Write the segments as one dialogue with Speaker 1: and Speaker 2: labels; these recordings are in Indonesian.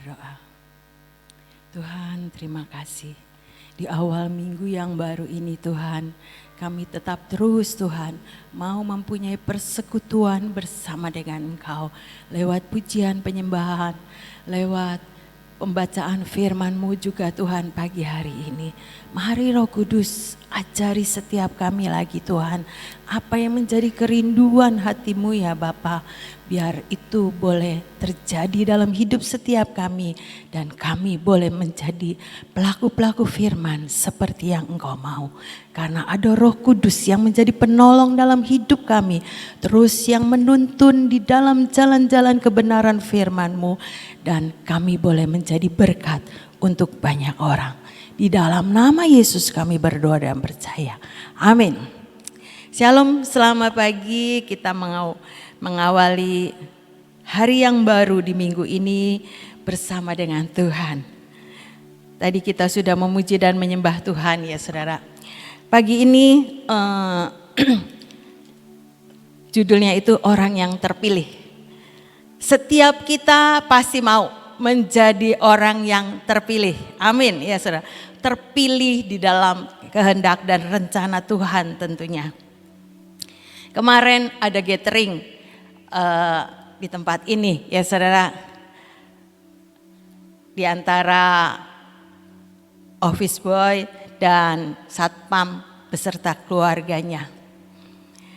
Speaker 1: berdoa. Tuhan, terima kasih. Di awal minggu yang baru ini Tuhan, kami tetap terus Tuhan mau mempunyai persekutuan bersama dengan Engkau. Lewat pujian penyembahan, lewat pembacaan firman-Mu juga Tuhan pagi hari ini. Mari Roh Kudus ajari setiap kami lagi Tuhan, apa yang menjadi kerinduan hati-Mu ya Bapa. Biar itu boleh terjadi dalam hidup setiap kami dan kami boleh menjadi pelaku-pelaku firman seperti yang Engkau mau. Karena ada Roh Kudus yang menjadi penolong dalam hidup kami, terus yang menuntun di dalam jalan-jalan kebenaran firman-Mu, dan kami boleh menjadi berkat untuk banyak orang. Di dalam nama Yesus kami berdoa dan percaya. Amin. Shalom, selamat pagi. Kita mengawali hari yang baru di minggu ini bersama dengan Tuhan. Tadi kita sudah memuji dan menyembah Tuhan ya saudara. Pagi ini judulnya itu orang yang terpilih. Setiap kita pasti mau menjadi orang yang terpilih. Amin ya saudara. Terpilih di dalam kehendak dan rencana Tuhan tentunya. Kemarin ada gathering di tempat ini ya saudara. Di antara office boy dan satpam beserta keluarganya.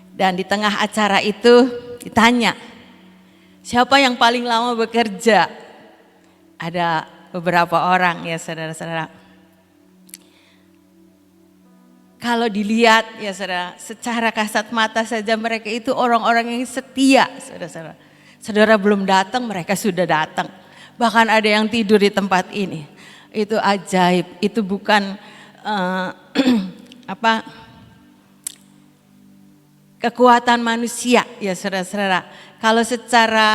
Speaker 1: Dan di tengah acara itu ditanya, siapa yang paling lama bekerja? Ada beberapa orang ya saudara-saudara. Kalau dilihat ya saudara, secara kasat mata saja mereka itu orang-orang yang setia saudara-saudara. Saudara belum datang mereka sudah datang. Bahkan ada yang tidur di tempat ini. Itu ajaib, itu bukan kekuatan manusia ya saudara-saudara. Kalau secara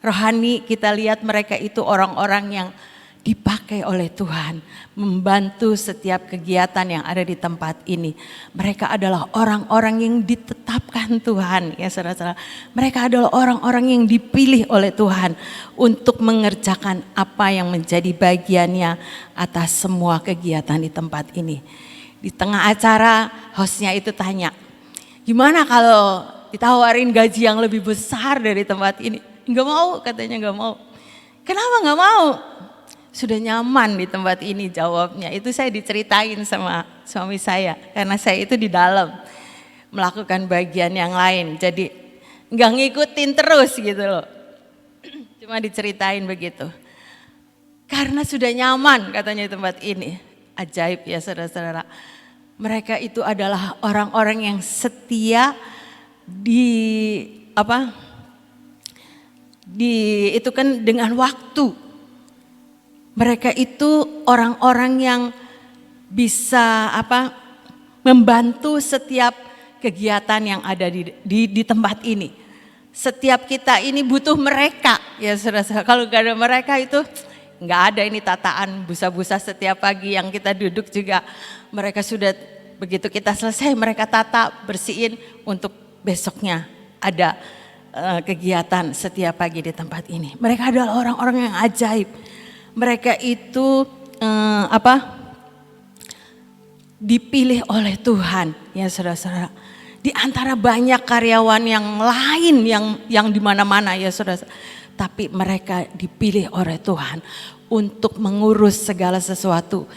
Speaker 1: rohani kita lihat mereka itu orang-orang yang dipakai oleh Tuhan, membantu setiap kegiatan yang ada di tempat ini. Mereka adalah orang-orang yang ditetapkan Tuhan ya saudara-saudara. Mereka adalah orang-orang yang dipilih oleh Tuhan untuk mengerjakan apa yang menjadi bagiannya atas semua kegiatan di tempat ini. Di tengah acara hostnya itu tanya, gimana kalau ditawarin gaji yang lebih besar dari tempat ini? Enggak mau, katanya enggak mau. Kenapa enggak mau? Sudah nyaman di tempat ini jawabnya. Itu saya diceritain sama suami saya. Karena saya itu di dalam melakukan bagian yang lain. Jadi enggak ngikutin terus gitu loh. Cuma diceritain begitu. Karena sudah nyaman katanya di tempat ini. Ajaib ya saudara-saudara. Mereka itu adalah orang-orang yang setia itu kan dengan waktu. Mereka itu orang-orang yang bisa membantu setiap kegiatan yang ada di tempat ini. Setiap kita ini butuh mereka ya saudara. Kalau gak ada mereka itu nggak ada ini tataan busa-busa setiap pagi yang kita duduk juga. Mereka sudah begitu kita selesai mereka tata bersihin untuk besoknya ada kegiatan setiap pagi di tempat ini. Mereka adalah orang-orang yang ajaib. Mereka itu dipilih oleh Tuhan ya saudara-saudara. Di antara banyak karyawan yang lain yang di mana-mana ya saudara. Tapi mereka dipilih oleh Tuhan untuk mengurus segala sesuatu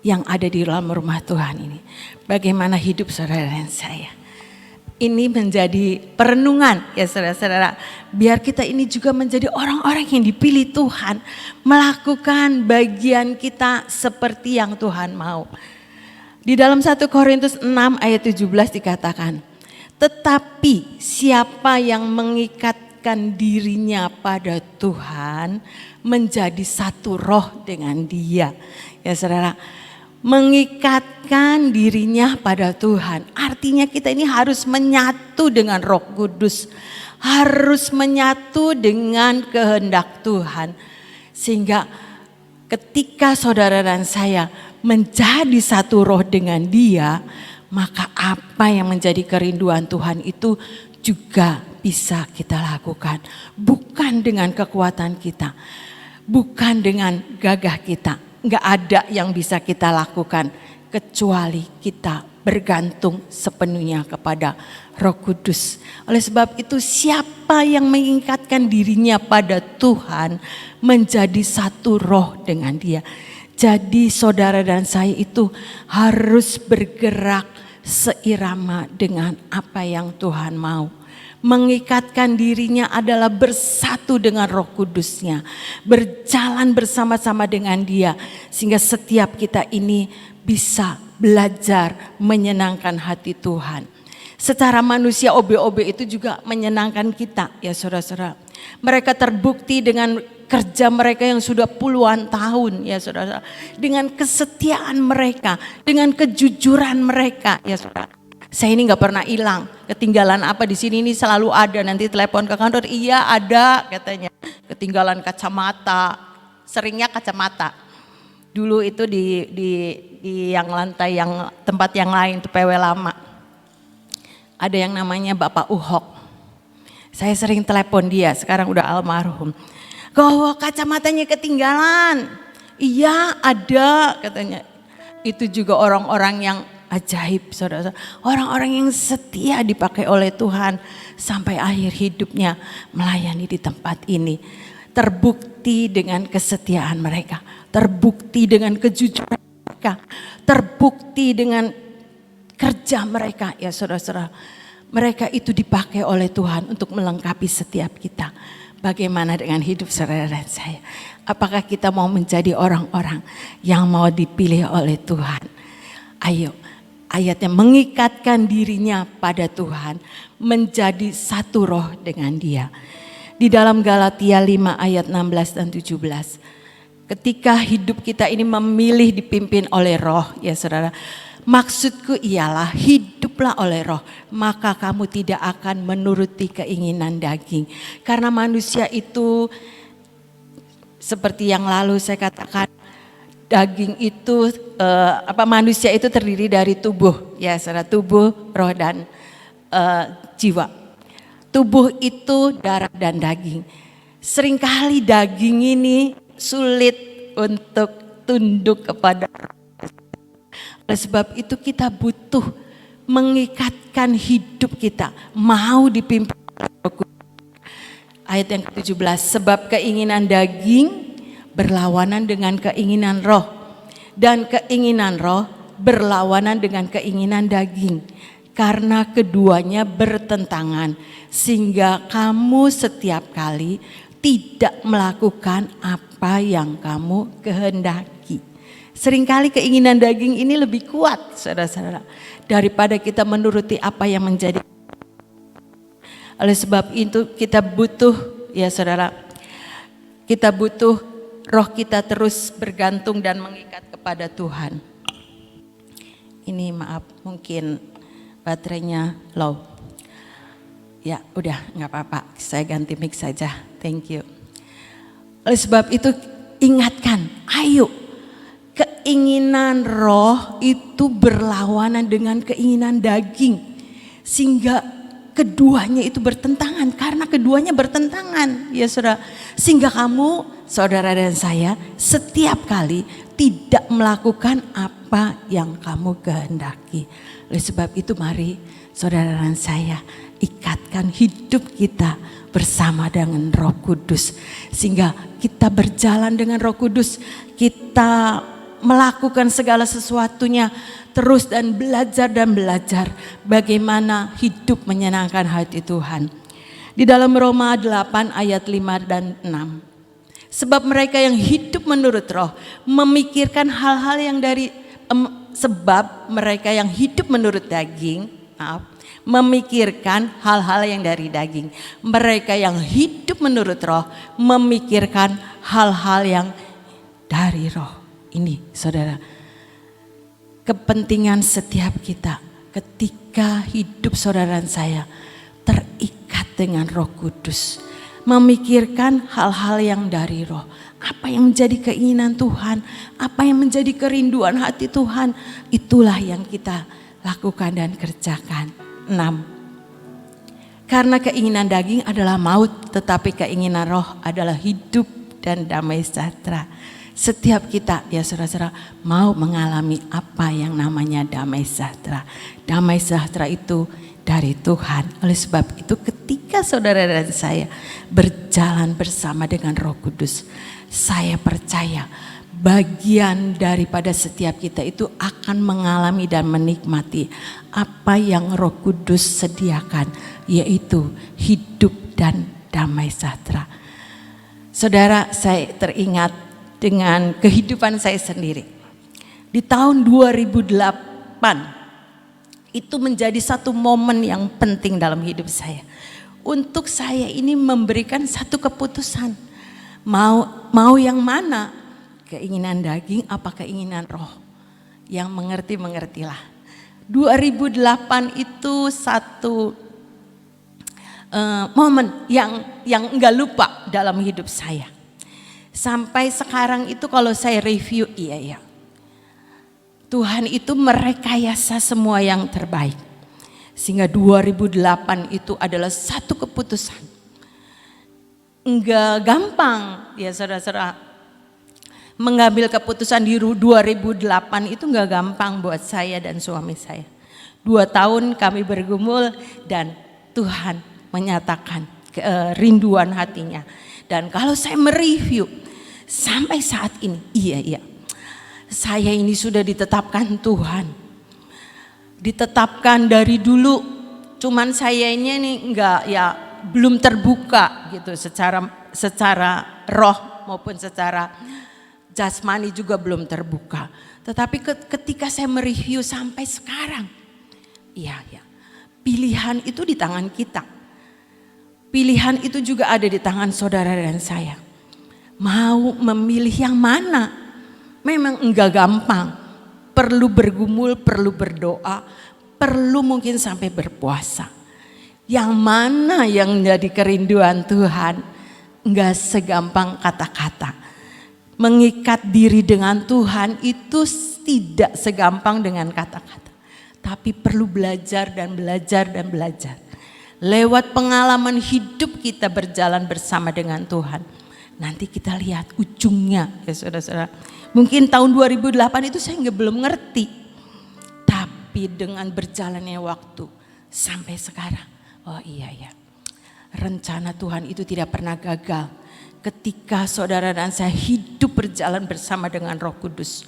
Speaker 1: yang ada di dalam rumah Tuhan ini. Bagaimana hidup saudara dan saya. Ini menjadi perenungan ya saudara-saudara. Biar kita ini juga menjadi orang-orang yang dipilih Tuhan. Melakukan bagian kita seperti yang Tuhan mau. Di dalam 1 Korintus 6 ayat 17 dikatakan. Tetapi siapa yang mengikatkan dirinya pada Tuhan menjadi satu roh dengan Dia. Ya saudara. Mengikatkan dirinya pada Tuhan. Artinya kita ini harus menyatu dengan Roh Kudus. Harus menyatu dengan kehendak Tuhan. Sehingga ketika saudara dan saya menjadi satu roh dengan Dia, maka apa yang menjadi kerinduan Tuhan itu juga bisa kita lakukan. Bukan dengan kekuatan kita. bukan dengan gagah kita. Nggak ada yang bisa kita lakukan kecuali kita bergantung sepenuhnya kepada Roh Kudus. Oleh sebab itu, siapa yang mengikatkan dirinya pada Tuhan menjadi satu roh dengan Dia. Jadi saudara dan saya itu harus bergerak seirama dengan apa yang Tuhan mau. Mengikatkan dirinya adalah bersatu dengan Roh Kudusnya, berjalan bersama-sama dengan Dia, sehingga setiap kita ini bisa belajar menyenangkan hati Tuhan. Secara manusia OB-OB itu juga menyenangkan kita ya saudara-saudara. Mereka terbukti dengan kerja mereka yang sudah puluhan tahun ya saudara, dengan kesetiaan mereka, dengan kejujuran mereka ya saudara. Saya ini nggak pernah hilang, ketinggalan apa di sini ini selalu ada. Nanti telepon ke kantor, iya ada katanya. Ketinggalan kacamata, seringnya kacamata. Dulu itu di yang lantai yang tempat yang lain itu PW lama. Ada yang namanya Bapak Uhok. Saya sering telepon dia, sekarang udah almarhum. Kok kacamatanya ketinggalan? Iya ada katanya. Itu juga orang-orang yang ajaib saudara. Orang-orang yang setia dipakai oleh Tuhan sampai akhir hidupnya melayani di tempat ini. Terbukti dengan kesetiaan mereka. Terbukti dengan kejujuran mereka. Terbukti dengan kerja mereka ya saudara-saudara. Mereka itu dipakai oleh Tuhan untuk melengkapi setiap kita. Bagaimana dengan hidup saudara dan saya? Apakah kita mau menjadi orang-orang yang mau dipilih oleh Tuhan? Ayo, ayatnya mengikatkan dirinya pada Tuhan, menjadi satu roh dengan Dia. Di dalam Galatia 5 ayat 16 dan 17. Ketika hidup kita ini memilih dipimpin oleh roh ya saudara. Maksudku ialah hiduplah oleh roh, maka kamu tidak akan menuruti keinginan daging. Karena manusia itu seperti yang lalu saya katakan, daging itu manusia itu terdiri dari tubuh ya saudara, tubuh, roh dan jiwa. Tubuh itu darah dan daging. Seringkali daging ini sulit untuk tunduk kepada roh. Oleh sebab itu kita butuh mengikatkan hidup kita, mau dipimpin oleh Roh Kudus. Ayat yang ke-17, sebab keinginan daging berlawanan dengan keinginan roh, dan keinginan roh berlawanan dengan keinginan daging. Karena keduanya bertentangan, sehingga kamu setiap kali tidak melakukan apa yang kamu kehendaki. Seringkali keinginan daging ini lebih kuat saudara-saudara daripada kita menuruti apa yang menjadi. Oleh sebab itu kita butuh ya saudara, kita butuh roh kita terus bergantung dan mengikat kepada Tuhan. Ini maaf mungkin baterainya low. Ya udah nggak apa-apa, saya ganti mic saja, thank you. Oleh sebab itu ingatkan, ayo. Keinginan roh itu berlawanan dengan keinginan daging. Sehingga keduanya itu bertentangan. Karena keduanya bertentangan ya saudara. Sehingga kamu saudara dan saya setiap kali tidak melakukan apa yang kamu kehendaki. Oleh sebab itu mari saudara dan saya ikatkan hidup kita bersama dengan Roh Kudus. Sehingga kita berjalan dengan Roh Kudus. Kita melakukan segala sesuatunya terus dan belajar bagaimana hidup menyenangkan hati Tuhan. Di dalam Roma 8 ayat 5 dan 6. Sebab mereka yang hidup menurut roh memikirkan hal-hal yang dari sebab mereka yang hidup menurut daging, memikirkan hal-hal yang dari daging. Mereka yang hidup menurut roh memikirkan hal-hal yang dari roh. Ini saudara, kepentingan setiap kita ketika hidup saudara dan saya terikat dengan Roh Kudus. Memikirkan hal-hal yang dari roh. Apa yang menjadi keinginan Tuhan, apa yang menjadi kerinduan hati Tuhan, itulah yang kita lakukan dan kerjakan. 6. Karena keinginan daging adalah maut, tetapi keinginan roh adalah hidup dan damai sejahtera. Setiap kita ya saudara-saudara mau mengalami apa yang namanya damai sejahtera. Damai sejahtera itu dari Tuhan. Oleh sebab itu ketika saudara dan saya berjalan bersama dengan Roh Kudus, saya percaya bagian daripada setiap kita itu akan mengalami dan menikmati apa yang Roh Kudus sediakan, yaitu hidup dan damai sejahtera. Saudara, saya teringat dengan kehidupan saya sendiri. Di tahun 2008 itu menjadi satu momen yang penting dalam hidup saya. Untuk saya ini memberikan satu keputusan. Mau yang mana? Keinginan daging apa keinginan roh? Yang mengerti-mengertilah. 2008 itu satu momen yang enggak lupa dalam hidup saya. Sampai sekarang itu kalau saya review, iya. Tuhan itu merekayasa semua yang terbaik. Sehingga 2008 itu adalah satu keputusan. Enggak gampang ya saudara-saudara. Mengambil keputusan di 2008 itu enggak gampang buat saya dan suami saya. 2 tahun kami bergumul dan Tuhan menyatakan kerinduan hatinya. Dan kalau saya mereview sampai saat ini, iya. Saya ini sudah ditetapkan Tuhan. Ditetapkan dari dulu. Cuman saya ini enggak ya belum terbuka gitu secara roh maupun secara jasmani juga belum terbuka. Tetapi ketika saya mereview sampai sekarang, iya. Pilihan itu di tangan kita. Pilihan itu juga ada di tangan saudara dan saya. Mau memilih yang mana? Memang enggak gampang. Perlu bergumul, perlu berdoa, perlu mungkin sampai berpuasa. Yang mana yang menjadi kerinduan Tuhan? Enggak segampang kata-kata. Mengikat diri dengan Tuhan itu tidak segampang dengan kata-kata. Tapi perlu belajar dan belajar dan belajar. Lewat pengalaman hidup kita berjalan bersama dengan Tuhan. Nanti kita lihat ujungnya ya saudara-saudara. Mungkin tahun 2008 itu saya belum ngerti. Tapi dengan berjalannya waktu sampai sekarang. Oh iya. Rencana Tuhan itu tidak pernah gagal. Ketika saudara dan saya hidup berjalan bersama dengan Roh Kudus.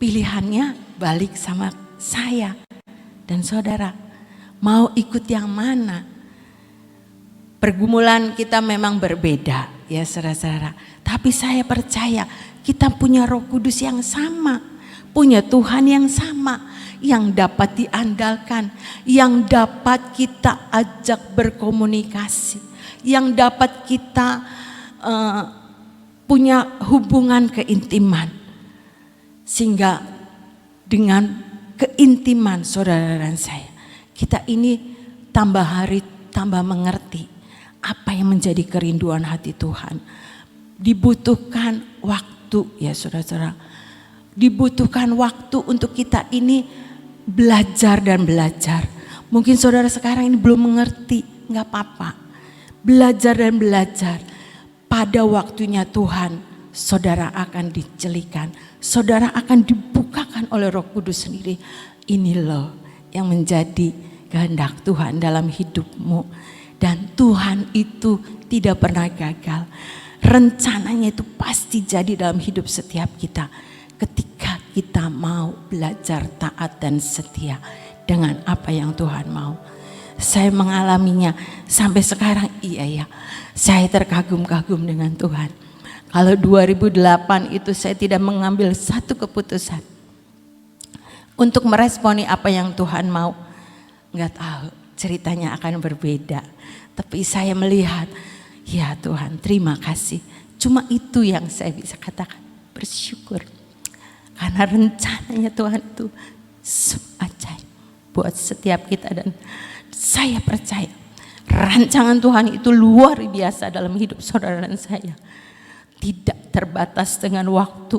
Speaker 1: Pilihannya balik sama saya dan saudara. Mau ikut yang mana? Pergumulan kita memang berbeda ya saudara-saudara. Tapi saya percaya kita punya Roh Kudus yang sama. Punya Tuhan yang sama. Yang dapat diandalkan. Yang dapat kita ajak berkomunikasi. Yang dapat kita punya hubungan keintiman. Sehingga dengan keintiman saudara dan saya. Kita ini tambah hari tambah mengerti. Apa yang menjadi kerinduan hati Tuhan. Dibutuhkan waktu ya saudara-saudara. Dibutuhkan waktu untuk kita ini belajar dan belajar. Mungkin saudara sekarang ini belum mengerti, gak apa-apa. Belajar dan belajar. Pada waktunya Tuhan, saudara akan dicelikan. Saudara akan dibukakan oleh Roh Kudus sendiri. Ini loh yang menjadi kehendak Tuhan dalam hidupmu. Dan Tuhan itu tidak pernah gagal. Rencananya itu pasti jadi dalam hidup setiap kita. Ketika kita mau belajar taat dan setia dengan apa yang Tuhan mau. Saya mengalaminya sampai sekarang iya. Saya terkagum-kagum dengan Tuhan. Kalau 2008 itu saya tidak mengambil satu keputusan. Untuk meresponi apa yang Tuhan mau. Enggak tahu ceritanya akan berbeda. Tapi saya melihat, ya Tuhan terima kasih. Cuma itu yang saya bisa katakan, bersyukur. Karena rencananya Tuhan itu ajaib buat setiap kita. Dan saya percaya rancangan Tuhan itu luar biasa dalam hidup saudara dan saya. Tidak terbatas dengan waktu.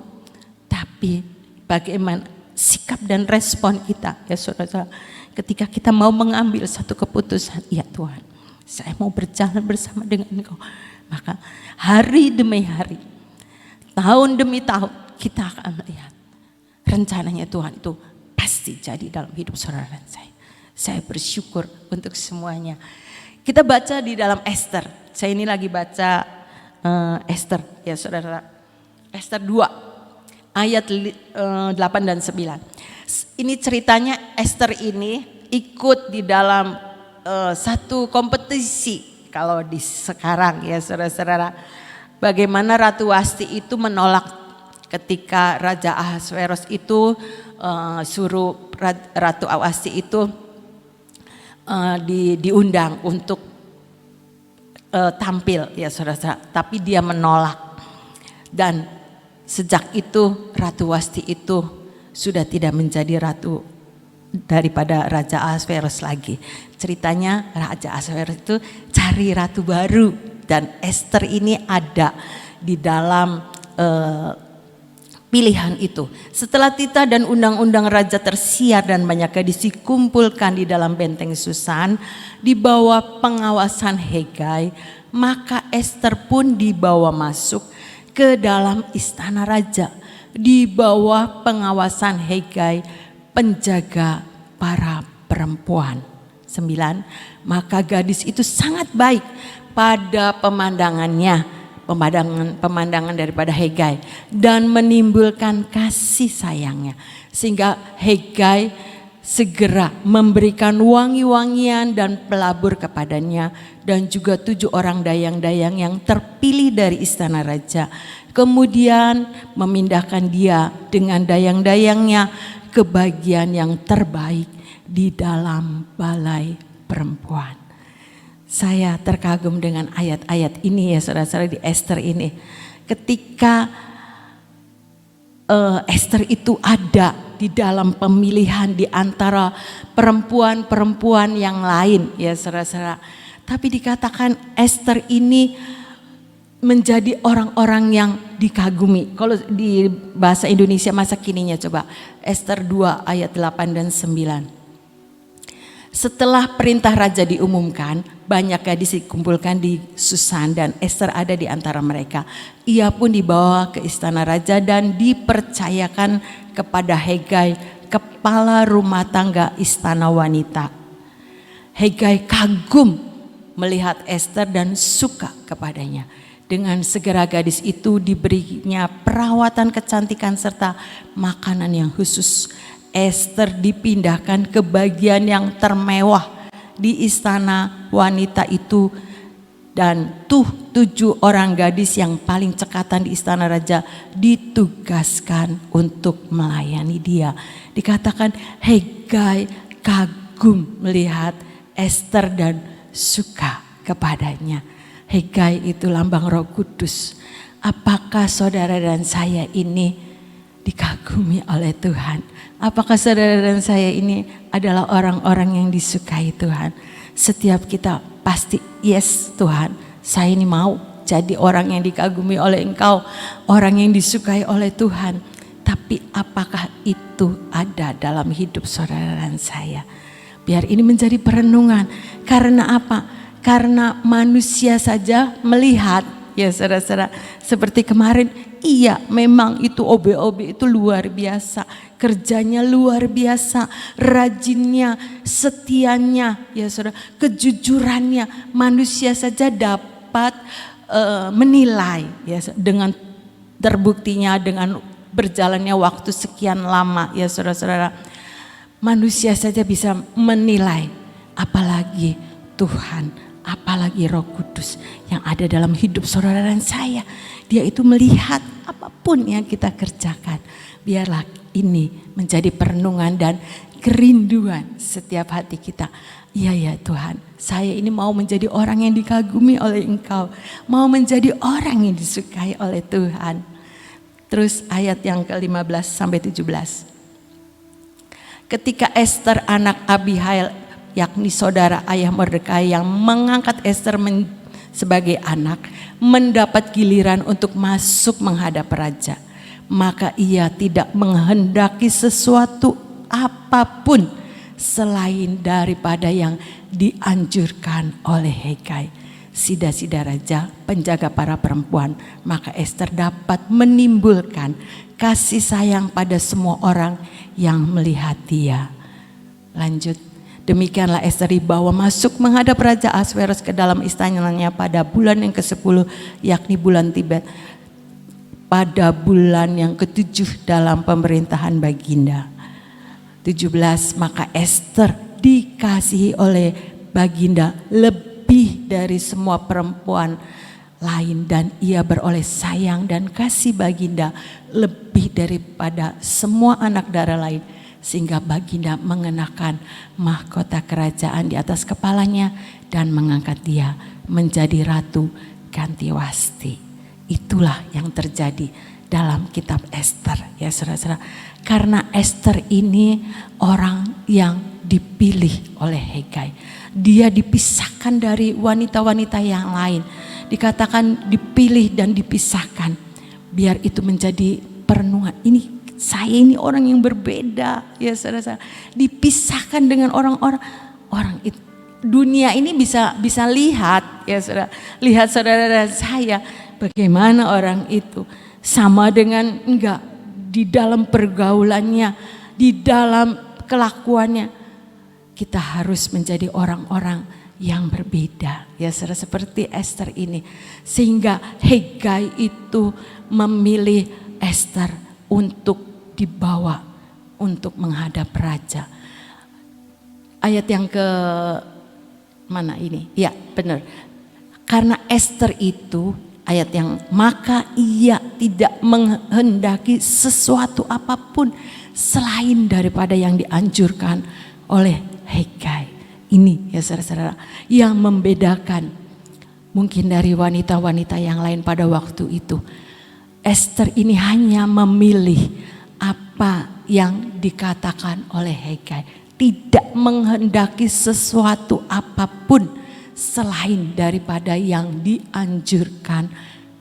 Speaker 1: Tapi bagaimana sikap dan respon kita ya saudara. Ketika kita mau mengambil satu keputusan, ya Tuhan, saya mau berjalan bersama dengan Engkau.
Speaker 2: Maka hari demi hari, tahun demi tahun kita akan melihat rencananya Tuhan itu pasti jadi dalam hidup saudara dan saya. Saya bersyukur untuk semuanya. Kita baca di dalam Esther. Saya ini lagi baca Esther ya saudara. Esther 2 ayat 8 dan 9. Ini ceritanya Esther ini ikut di dalam satu kompetisi kalau di sekarang ya saudara-saudara. Bagaimana Ratu Wasti itu menolak ketika Raja Ahasveros itu suruh Ratu Wasti itu diundang untuk tampil ya saudara, tapi dia menolak. Dan sejak itu Ratu Wasti itu sudah tidak menjadi ratu daripada Raja Ahasveros lagi. Ceritanya Raja Ahasveros itu cari ratu baru dan Esther ini ada di dalam pilihan itu. Setelah titah dan undang-undang raja tersiar dan banyak gadis dikumpulkan di dalam benteng Susan di bawah pengawasan Hegai, maka Esther pun dibawa masuk ke dalam istana raja di bawah pengawasan Hegai, penjaga para perempuan. 9. Maka gadis itu sangat baik pada pemandangan daripada Hegai dan menimbulkan kasih sayangnya, sehingga Hegai segera memberikan wangi-wangian dan pelabur kepadanya dan juga 7 orang dayang-dayang yang terpilih dari istana raja. Kemudian memindahkan dia dengan dayang-dayangnya ke bagian yang terbaik di dalam balai perempuan. Saya terkagum dengan ayat-ayat ini ya saudara-saudara di Esther ini. Ketika Esther itu ada di dalam pemilihan di antara perempuan-perempuan yang lain ya saudara-saudara. Tapi dikatakan Esther ini menjadi orang-orang yang dikagumi. Kalau di bahasa Indonesia masa kininya coba Esther 2 ayat 8 dan 9. Setelah perintah raja diumumkan, banyak gadis dikumpulkan di Susan dan Esther ada di antara mereka. Ia pun dibawa ke istana raja dan dipercayakan kepada Hegai, kepala rumah tangga istana wanita. Hegai kagum melihat Esther dan suka kepadanya. Dengan segera gadis itu diberinya perawatan kecantikan serta makanan yang khusus. Esther dipindahkan ke bagian yang termewah di istana wanita itu, dan 7 orang gadis yang paling cekatan di istana raja ditugaskan untuk melayani dia. Dikatakan Hegai kagum melihat Esther dan suka kepadanya. Hegai itu lambang Roh Kudus. Apakah saudara dan saya ini dikagumi oleh Tuhan? Apakah saudara dan saya ini adalah orang-orang yang disukai Tuhan? Setiap kita pasti yes Tuhan, saya ini mau jadi orang yang dikagumi oleh Engkau, orang yang disukai oleh Tuhan. Tapi apakah itu ada dalam hidup saudara dan saya? Biar ini menjadi perenungan. Karena apa? Karena manusia saja melihat ya saudara-saudara, seperti kemarin, iya memang itu OB-OB itu luar biasa, kerjanya luar biasa, rajinnya, setianya ya saudara, kejujurannya, manusia saja dapat menilai ya dengan terbuktinya dengan berjalannya waktu sekian lama ya saudara-saudara, manusia saja bisa menilai, apalagi Tuhan. Apalagi Roh Kudus yang ada dalam hidup saudara dan saya. Dia itu melihat apapun yang kita kerjakan. Biarlah ini menjadi perenungan dan kerinduan setiap hati kita. Iya ya Tuhan, saya ini mau menjadi orang yang dikagumi oleh Engkau. Mau menjadi orang yang disukai oleh Tuhan. Terus ayat yang ke-15 sampai 17. Ketika Esther anak Abihail, yakni saudara ayah Mordekai yang mengangkat Esther sebagai anak, mendapat giliran untuk masuk menghadap raja, maka ia tidak menghendaki sesuatu apapun selain daripada yang dianjurkan oleh Hegai. sida-sida raja, penjaga para perempuan, maka Ester dapat menimbulkan kasih sayang pada semua orang yang melihat dia. Lanjut, demikianlah Ester dibawa masuk menghadap Raja Ahasveros ke dalam istananya pada bulan yang ke-10, yakni bulan Tibet, pada bulan yang ke-7 dalam pemerintahan Baginda. 17, maka Ester dikasihi oleh Baginda lebih dari semua perempuan lain, dan ia beroleh sayang dan kasih Baginda lebih daripada semua anak darah lain, sehingga Baginda mengenakan mahkota kerajaan di atas kepalanya dan mengangkat dia menjadi ratu ganti wasti. Itulah yang terjadi dalam kitab Ester, ya saudara-saudara. Karena Ester ini orang yang dipilih oleh Hegai. Dia dipisahkan dari wanita-wanita yang lain. Dikatakan dipilih dan dipisahkan. Biar itu menjadi perenungan. Saya ini orang yang berbeda, ya saudara-saudara. Dipisahkan dengan orang-orang itu. Dunia ini bisa lihat, ya saudara. Lihat saudara dan saya, bagaimana orang itu sama dengan enggak di dalam pergaulannya, di dalam kelakuannya. Kita harus menjadi orang-orang yang berbeda, ya saudara, seperti Ester ini. Sehingga Hegai itu memilih Ester untuk dibawa untuk menghadap raja. Ayat yang ke mana ini? Ya, benar. Karena Ester itu ayat yang maka ia tidak menghendaki sesuatu apapun selain daripada yang dianjurkan oleh Hegai. Ini ya saudara-saudara yang membedakan mungkin dari wanita-wanita yang lain pada waktu itu. Ester ini hanya memilih apa yang dikatakan oleh Hegai. Tidak menghendaki sesuatu apapun selain daripada yang dianjurkan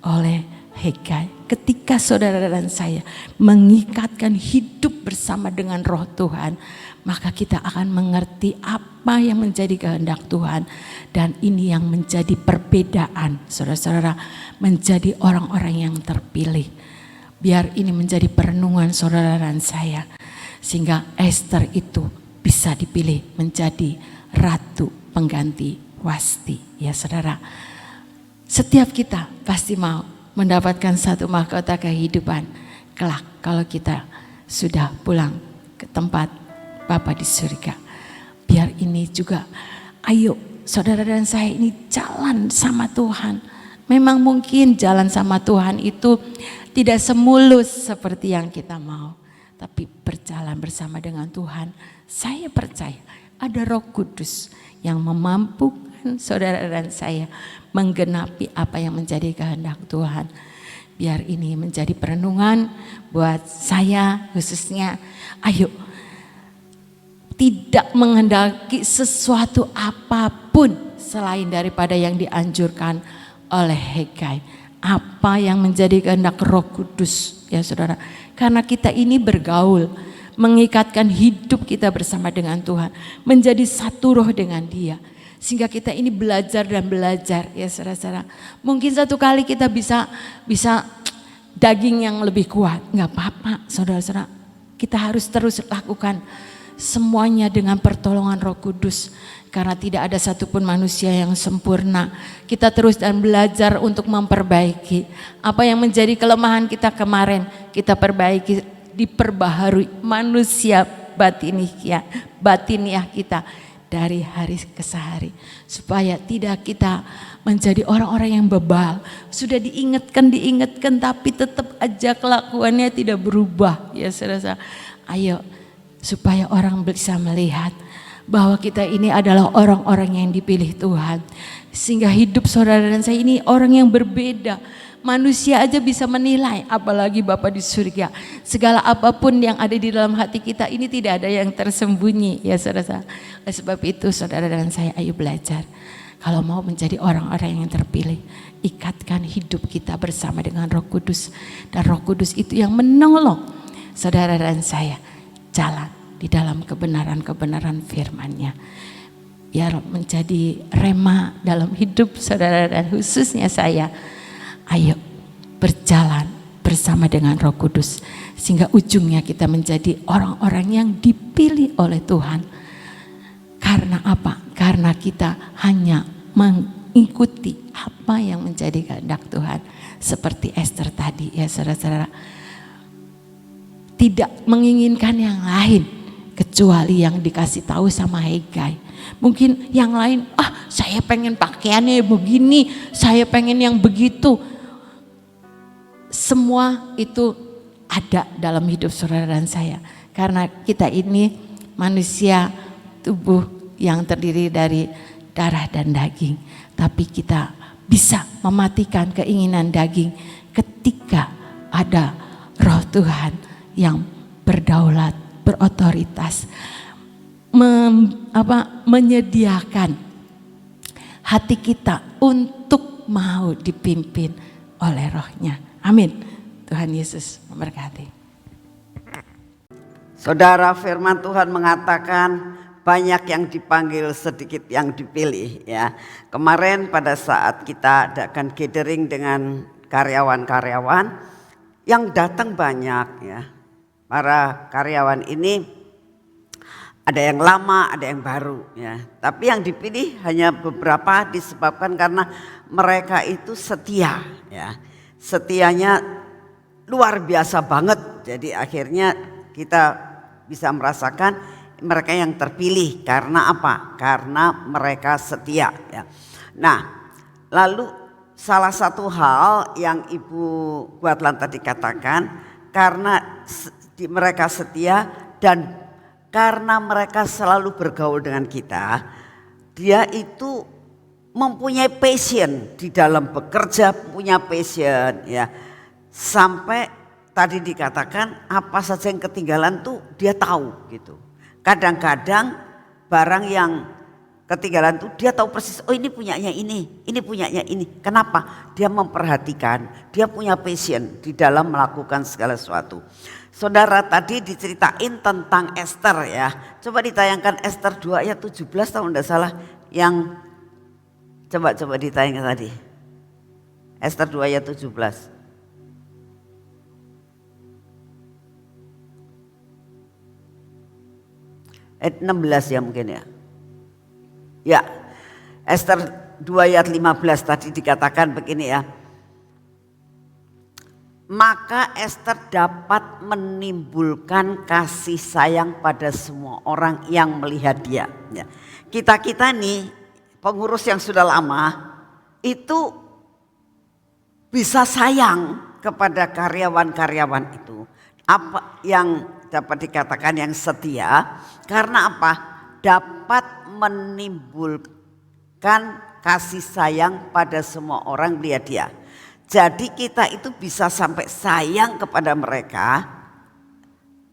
Speaker 2: oleh Hegai. Ketika saudara dan saya mengikatkan hidup bersama dengan Roh Tuhan, maka kita akan mengerti apa yang menjadi kehendak Tuhan. Dan ini yang menjadi perbedaan saudara-saudara, menjadi orang-orang yang terpilih. Biar ini menjadi perenungan saudara dan saya, sehingga Ester itu bisa dipilih menjadi ratu pengganti wasti, ya saudara. Setiap kita pasti mau mendapatkan satu mahkota kehidupan kelak kalau kita sudah pulang ke tempat Bapa di surga. Biar ini juga, ayo saudara dan saya ini jalan sama Tuhan. Memang mungkin jalan sama Tuhan itu tidak semulus seperti yang kita mau, tapi berjalan bersama dengan Tuhan, saya percaya ada Roh Kudus yang memampukan saudara dan saya menggenapi apa yang menjadi kehendak Tuhan. Biar ini menjadi perenungan buat saya khususnya. Ayo, tidak menghendaki sesuatu apapun selain daripada yang dianjurkan oleh Hegai. Apa yang menjadi kehendak Roh Kudus, ya saudara. Karena kita ini bergaul, mengikatkan hidup kita bersama dengan Tuhan, menjadi satu roh dengan Dia. Sehingga kita ini belajar dan belajar, ya saudara-saudara. Mungkin satu kali kita bisa daging yang lebih kuat, nggak apa-apa saudara-saudara. Kita harus terus lakukan semuanya dengan pertolongan Roh Kudus. Karena tidak ada satupun manusia yang sempurna. Kita terus dan belajar untuk memperbaiki. Apa yang menjadi kelemahan kita kemarin, kita perbaiki, diperbaharui manusia batiniah kita dari hari ke hari. Supaya tidak kita menjadi orang-orang yang bebal. Sudah diingatkan tapi tetap aja kelakuannya tidak berubah. Ya saudara, ayo supaya orang bisa melihat bahwa kita ini adalah orang-orang yang dipilih Tuhan. Sehingga hidup saudara dan saya ini orang yang berbeda. Manusia aja bisa menilai, apalagi Bapa di surga. Segala apapun yang ada di dalam hati kita ini tidak ada yang tersembunyi, ya saudara. Oleh sebab itu saudara dan saya, ayo belajar. Kalau mau menjadi orang-orang yang terpilih, ikatkan hidup kita bersama dengan Roh Kudus. Dan Roh Kudus itu yang menolong saudara dan saya jalan di dalam kebenaran-kebenaran firman-Nya. biar menjadi rema dalam hidup saudara dan khususnya saya. Ayo berjalan bersama dengan Roh Kudus sehingga ujungnya kita menjadi orang-orang yang dipilih oleh Tuhan. Karena apa? Karena kita hanya mengikuti apa yang menjadi kehendak Tuhan. Seperti Esther tadi ya saudara-saudara. Tidak menginginkan yang lain kecuali yang dikasih tahu sama Hegai. Mungkin yang lain, saya pengen pakaiannya begini, saya pengen yang begitu. Semua itu ada dalam hidup saudara dan saya. Karena kita ini manusia tubuh yang terdiri dari darah dan daging. Tapi kita bisa mematikan keinginan daging ketika ada Roh Tuhan yang berdaulat, berotoritas, menyediakan hati kita untuk mau dipimpin oleh Roh-Nya. Amin. Tuhan Yesus memberkati.
Speaker 3: Saudara, firman Tuhan mengatakan banyak yang dipanggil, sedikit yang dipilih ya. Kemarin pada saat kita adakan gathering dengan karyawan-karyawan, yang datang banyak ya. Para karyawan ini ada yang lama, ada yang baru ya. Tapi yang dipilih hanya beberapa disebabkan karena mereka itu setia ya. Setianya luar biasa banget. Jadi akhirnya kita bisa merasakan mereka yang terpilih karena apa? Karena mereka setia ya. Nah, lalu salah satu hal yang Ibu Guatlan tadi katakan, karena mereka setia dan karena mereka selalu bergaul dengan kita, dia itu mempunyai passion di dalam bekerja, punya passion ya. Sampai tadi dikatakan apa saja yang ketinggalan tuh dia tahu gitu. Kadang-kadang barang yang ketinggalan tuh dia tahu persis, oh ini punyanya ini punyanya ini. Kenapa? Dia memperhatikan, dia punya passion di dalam melakukan segala sesuatu. Saudara, tadi diceritain tentang Esther ya. Coba ditayangkan Esther 2 ayat 17 kalau tidak salah. Yang coba ditayangkan tadi. Esther 2 ayat 17. Ayat 16 ya mungkin ya. Ya, Esther 2 ayat 15 tadi dikatakan begini ya. Maka Esther dapat menimbulkan kasih sayang pada semua orang yang melihat dia. Ya. Kita nih pengurus yang sudah lama itu bisa sayang kepada karyawan-karyawan itu. Apa yang dapat dikatakan yang setia karena apa? Dapat menimbulkan kasih sayang pada semua orang melihat dia. Jadi kita itu bisa sampai sayang kepada mereka,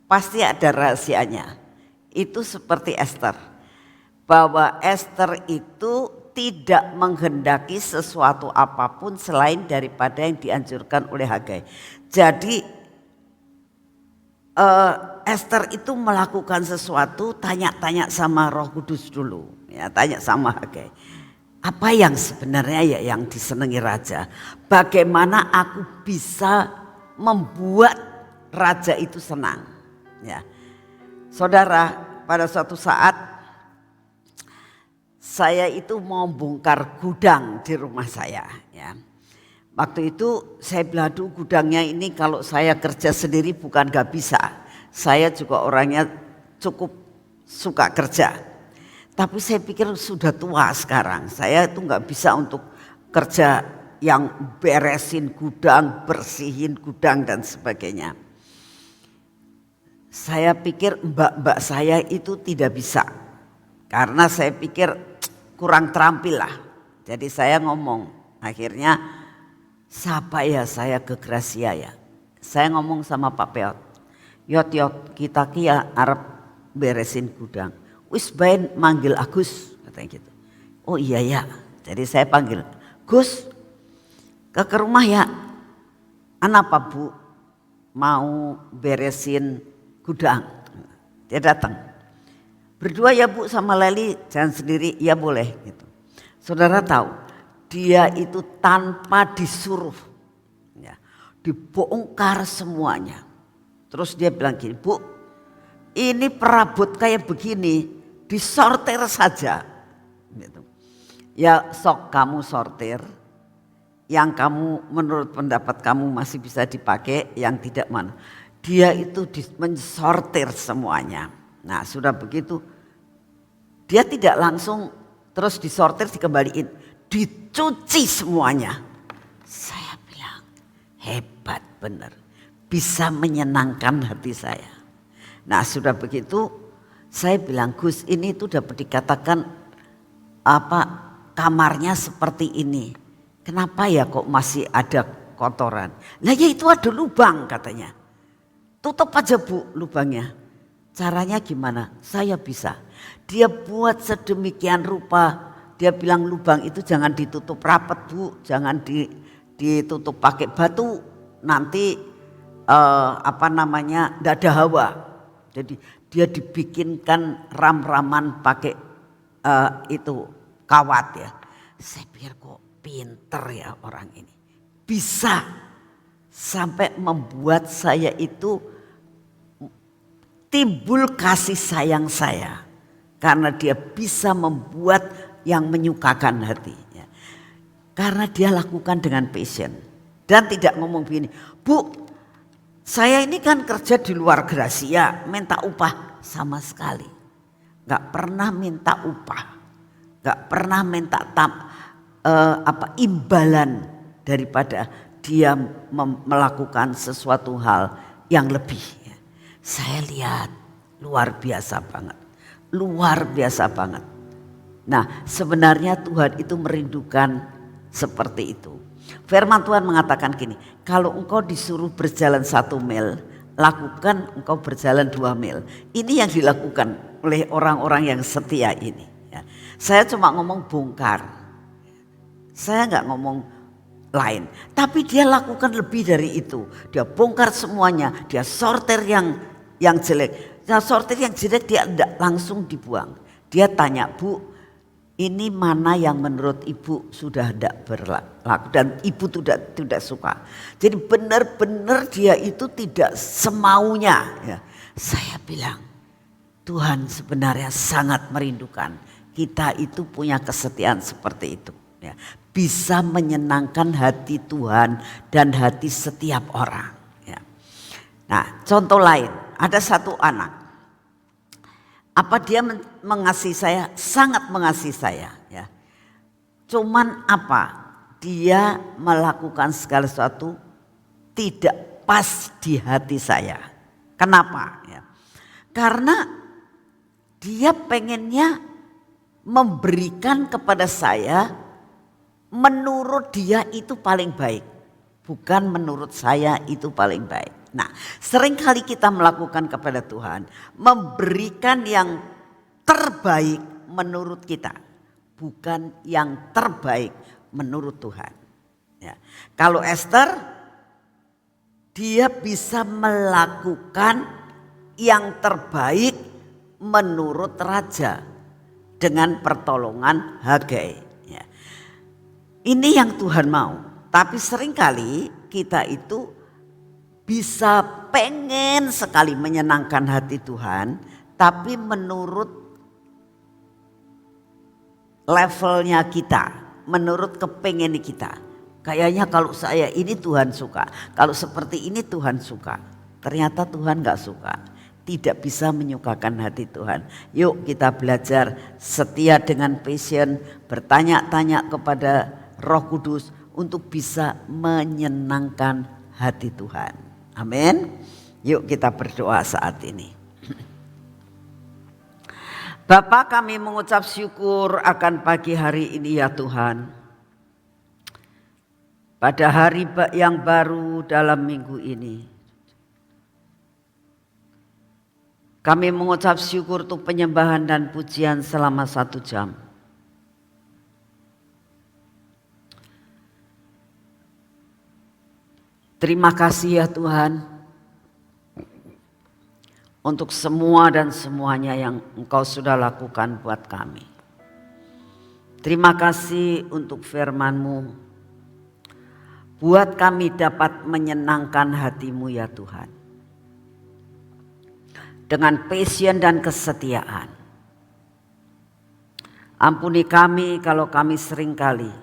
Speaker 3: pasti ada rahasianya. Itu seperti Esther, bahwa Esther itu tidak menghendaki sesuatu apapun selain daripada yang dianjurkan oleh Hagai. Jadi Esther itu melakukan sesuatu, tanya-tanya sama Roh Kudus dulu, ya, tanya sama Hagai. Apa yang sebenarnya ya yang disenangi raja? Bagaimana aku bisa membuat raja itu senang? Ya, saudara, pada suatu saat saya itu mau bongkar gudang di rumah saya. Ya, waktu itu saya bilang, aduh gudangnya ini kalau saya kerja sendiri bukan gak bisa. Saya juga orangnya cukup suka kerja. Tapi saya pikir sudah tua sekarang, saya itu nggak bisa untuk kerja yang beresin gudang, bersihin gudang dan sebagainya. Saya pikir mbak-mbak saya itu tidak bisa, karena saya pikir kurang terampil lah. Jadi saya ngomong, akhirnya siapa ya saya ke Gracia ya. Saya ngomong sama Pak Peot, Yot kita kia arep beresin gudang. Wis bain manggil Agus katanya gitu. Oh iya ya. Jadi saya panggil Gus ke rumah ya. Apa Bu mau beresin gudang. Dia datang. Berdua ya Bu sama Leli, jangan sendiri, ya boleh gitu. Saudara tahu, dia itu tanpa disuruh, ya, dibongkar semuanya. Terus dia bilang gini, Bu, ini perabot kayak begini, disortir saja. Gitu. Ya sok kamu sortir, yang kamu menurut pendapat kamu masih bisa dipakai, yang tidak mana. Dia itu mensortir semuanya. Nah sudah begitu, dia tidak langsung terus disortir dikembaliin, dicuci semuanya. Saya bilang hebat benar, bisa menyenangkan hati saya. Nah sudah begitu saya bilang, Gus ini itu dapat dikatakan apa, kamarnya seperti ini. Kenapa ya kok masih ada kotoran? Lah ya itu ada lubang katanya. Tutup aja Bu lubangnya. Caranya gimana? Saya bisa. Dia buat sedemikian rupa. Dia bilang lubang itu jangan ditutup rapat Bu. Jangan ditutup pakai batu. Nanti enggak ada hawa. Jadi dia dibikinkan ram-raman pakai itu kawat ya. Saya pikir kok pinter ya orang ini. Bisa sampai membuat saya itu timbul kasih sayang saya. Karena dia bisa membuat yang menyukakan hati. Ya. Karena dia lakukan dengan passion. Dan tidak ngomong begini, Bu saya ini kan kerja di luar Gracia, minta upah sama sekali. Gak pernah minta upah. Gak pernah minta imbalan daripada dia melakukan sesuatu hal yang lebih. Saya lihat luar biasa banget. Luar biasa banget. Nah sebenarnya Tuhan itu merindukan seperti itu. Firman Tuhan mengatakan gini, kalau engkau disuruh berjalan 1 mil, lakukan engkau berjalan 2 mil. Ini yang dilakukan oleh orang-orang yang setia ini. Ya. Saya cuma ngomong bongkar. Saya nggak ngomong lain. Tapi dia lakukan lebih dari itu. Dia bongkar semuanya. Dia sortir yang jelek. Nah, sortir yang jelek dia tidak langsung dibuang. Dia tanya, Bu, ini mana yang menurut ibu sudah tidak berlaku dan ibu tidak suka. Jadi benar-benar dia itu tidak semaunya. Ya. Saya bilang, Tuhan sebenarnya sangat merindukan kita itu punya kesetiaan seperti itu. Ya. Bisa menyenangkan hati Tuhan dan hati setiap orang. Ya. Nah contoh lain, ada satu anak. Apa dia mengasihi saya? Sangat mengasihi saya. Ya. Cuman apa? Dia melakukan segala sesuatu tidak pas di hati saya. Kenapa? Ya. Karena dia pengennya memberikan kepada saya menurut dia itu paling baik. Bukan menurut saya itu paling baik. Nah seringkali kita melakukan kepada Tuhan. Memberikan yang terbaik menurut kita. Bukan yang terbaik menurut Tuhan. Ya. Kalau Esther dia bisa melakukan yang terbaik menurut raja. Dengan pertolongan Hagai. Ya. Ini yang Tuhan mau. Tapi seringkali kita itu bisa pengen sekali menyenangkan hati Tuhan. Tapi menurut levelnya kita. Menurut kepengen kita. Kayaknya kalau saya ini Tuhan suka. Kalau seperti ini Tuhan suka. Ternyata Tuhan gak suka. Tidak bisa menyukakan hati Tuhan. Yuk kita belajar setia dengan passion. Bertanya-tanya kepada Roh Kudus. Untuk bisa menyenangkan hati Tuhan. Amin. Yuk kita berdoa saat ini. Bapa kami mengucap syukur akan pagi hari ini ya Tuhan. Pada hari yang baru dalam minggu ini. Kami mengucap syukur untuk penyembahan dan pujian selama 1 jam. Terima kasih ya Tuhan. untuk semua dan semuanya yang Engkau sudah lakukan buat kami. Terima kasih untuk firman-Mu. Buat kami dapat menyenangkan hati-Mu ya Tuhan. Dengan passion dan kesetiaan. Ampuni kami kalau kami seringkali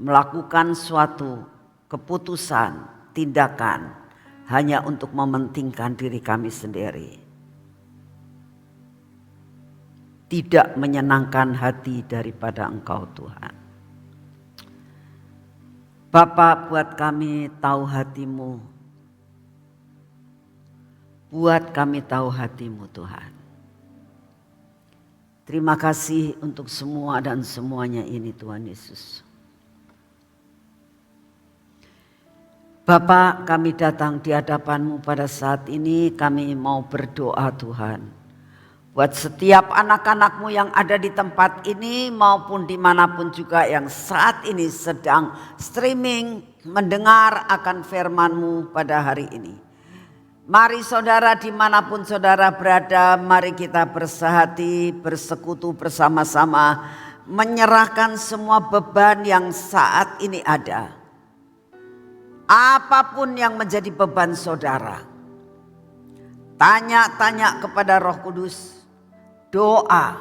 Speaker 3: melakukan suatu keputusan, tindakan hanya untuk mementingkan diri kami sendiri. Tidak menyenangkan hati daripada Engkau Tuhan. Bapa, buat kami tahu hati-Mu. Buat kami tahu hati-Mu Tuhan. Terima kasih untuk semua dan semuanya ini Tuhan Yesus. Bapa, kami datang di hadapan-Mu pada saat ini, kami mau berdoa Tuhan. Buat setiap anak-anak-Mu yang ada di tempat ini maupun dimanapun juga yang saat ini sedang streaming mendengar akan firman-Mu pada hari ini. Mari saudara dimanapun saudara berada, mari kita bersehati, bersekutu bersama-sama, menyerahkan semua beban yang saat ini ada. Apapun yang menjadi beban saudara, tanya-tanya kepada Roh Kudus, doa,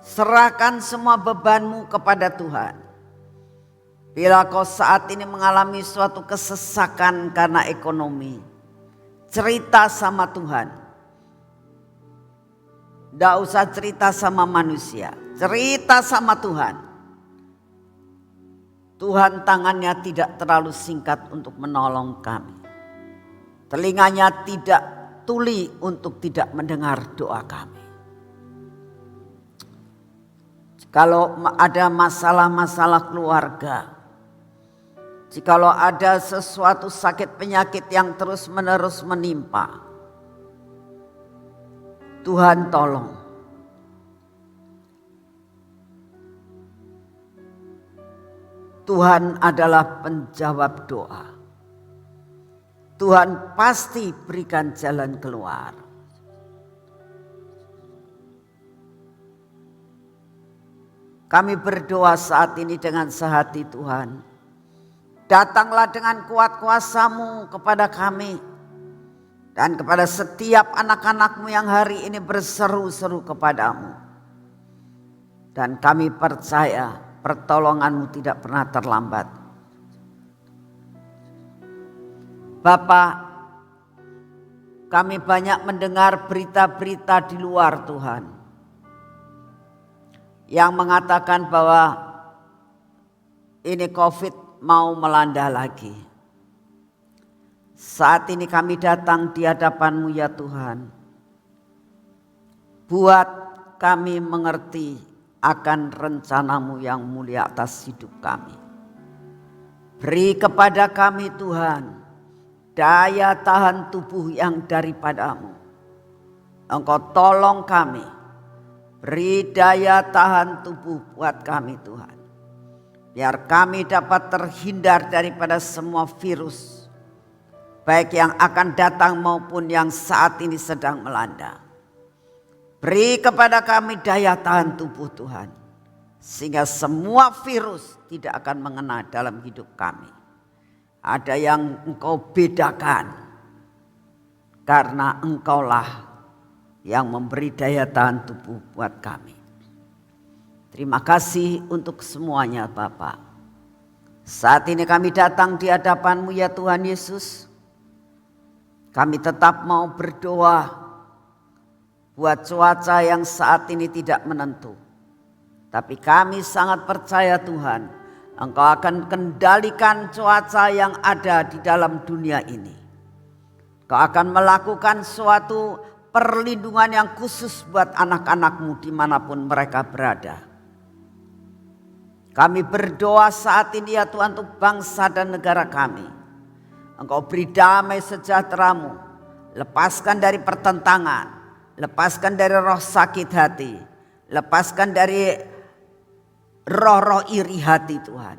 Speaker 3: serahkan semua bebanmu kepada Tuhan. Bila kau saat ini mengalami suatu kesesakan karena ekonomi, cerita sama Tuhan. Tidak usah cerita sama manusia, cerita sama Tuhan. Tuhan tangannya tidak terlalu singkat untuk menolong kami. Telinganya tidak tuli untuk tidak mendengar doa kami. Kalau ada masalah-masalah keluarga, jikalau ada sesuatu sakit penyakit yang terus-menerus menimpa, Tuhan tolong. Tuhan adalah penjawab doa. Tuhan pasti berikan jalan keluar. Kami berdoa saat ini dengan sehati Tuhan. Datanglah dengan kuat kuasa-Mu kepada kami. Dan kepada setiap anak-anak-Mu yang hari ini berseru-seru kepadamu. Dan kami percaya pertolongan-Mu tidak pernah terlambat. Bapa, kami banyak mendengar berita-berita di luar Tuhan. Yang mengatakan bahwa ini COVID mau melanda lagi. Saat ini kami datang di hadapan-Mu ya Tuhan. Buat kami mengerti akan rencana-Mu yang mulia atas hidup kami. Beri kepada kami Tuhan daya tahan tubuh yang daripada-Mu. Engkau tolong kami. Beri daya tahan tubuh buat kami Tuhan. Biar kami dapat terhindar daripada semua virus. Baik yang akan datang maupun yang saat ini sedang melanda. Beri kepada kami daya tahan tubuh Tuhan. Sehingga semua virus tidak akan mengena dalam hidup kami. Ada yang Engkau bedakan. Karena Engkaulah yang memberi daya tahan tubuh buat kami. Terima kasih untuk semuanya Bapak. Saat ini kami datang di hadapan-Mu ya Tuhan Yesus. Kami tetap mau berdoa buat cuaca yang saat ini tidak menentu. Tapi kami sangat percaya Tuhan, Engkau akan kendalikan cuaca yang ada di dalam dunia ini. Engkau akan melakukan suatu perlindungan yang khusus buat anak-anak-Mu dimanapun mereka berada. Kami berdoa saat ini ya Tuhan untuk bangsa dan negara kami. Engkau beri damai sejahtera-Mu. Lepaskan dari pertentangan. Lepaskan dari roh sakit hati. Lepaskan dari roh-roh iri hati Tuhan.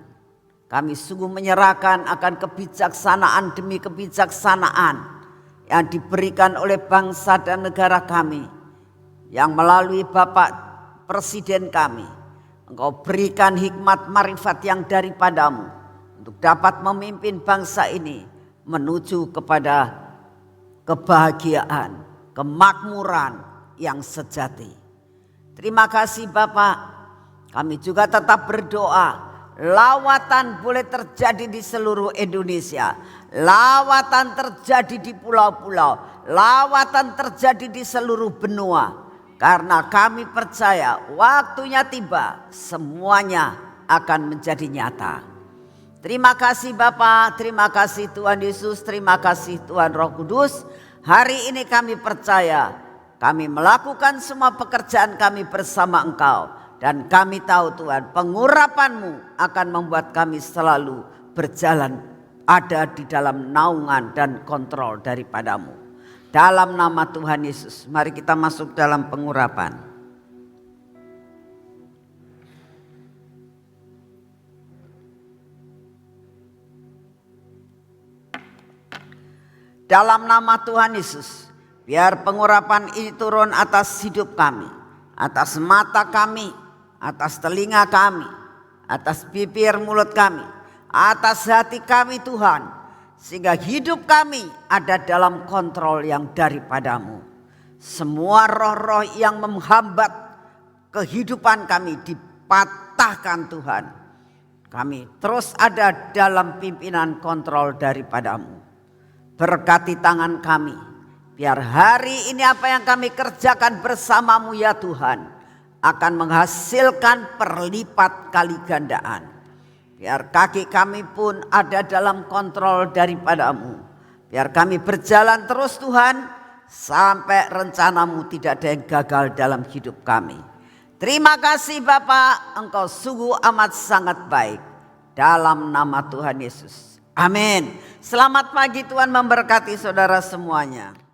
Speaker 3: Kami sungguh menyerahkan akan kebijaksanaan demi kebijaksanaan yang diberikan oleh bangsa dan negara kami, yang melalui Bapak Presiden kami, Engkau berikan hikmat marifat yang daripadamu untuk dapat memimpin bangsa ini menuju kepada kebahagiaan, kemakmuran yang sejati. Terima kasih Bapak, kami juga tetap berdoa. Lawatan boleh terjadi di seluruh Indonesia. Lawatan terjadi di pulau-pulau. Lawatan terjadi di seluruh benua. Karena kami percaya waktunya tiba, semuanya akan menjadi nyata. Terima kasih Bapa, terima kasih Tuhan Yesus, terima kasih Tuhan Roh Kudus. Hari ini kami percaya, kami melakukan semua pekerjaan kami bersama Engkau. Dan kami tahu Tuhan, pengurapan-Mu akan membuat kami selalu berjalan ada di dalam naungan dan kontrol daripada-Mu. Dalam nama Tuhan Yesus, mari kita masuk dalam pengurapan. Dalam nama Tuhan Yesus, biar pengurapan ini turun atas hidup kami, atas mata kami, atas telinga kami, atas bibir mulut kami, atas hati kami Tuhan. Sehingga hidup kami ada dalam kontrol yang daripada-Mu. Semua roh-roh yang menghambat kehidupan kami dipatahkan Tuhan. Kami terus ada dalam pimpinan kontrol daripada-Mu. Berkati tangan kami, biar hari ini apa yang kami kerjakan bersama-Mu ya Tuhan akan menghasilkan perlipat kali gandaan. Biar kaki kami pun ada dalam kontrol daripada-Mu. Biar kami berjalan terus Tuhan, sampai rencana-Mu tidak ada yang gagal dalam hidup kami. Terima kasih Bapa, Engkau sungguh amat sangat baik. Dalam nama Tuhan Yesus. Amin. Selamat pagi, Tuhan memberkati saudara semuanya.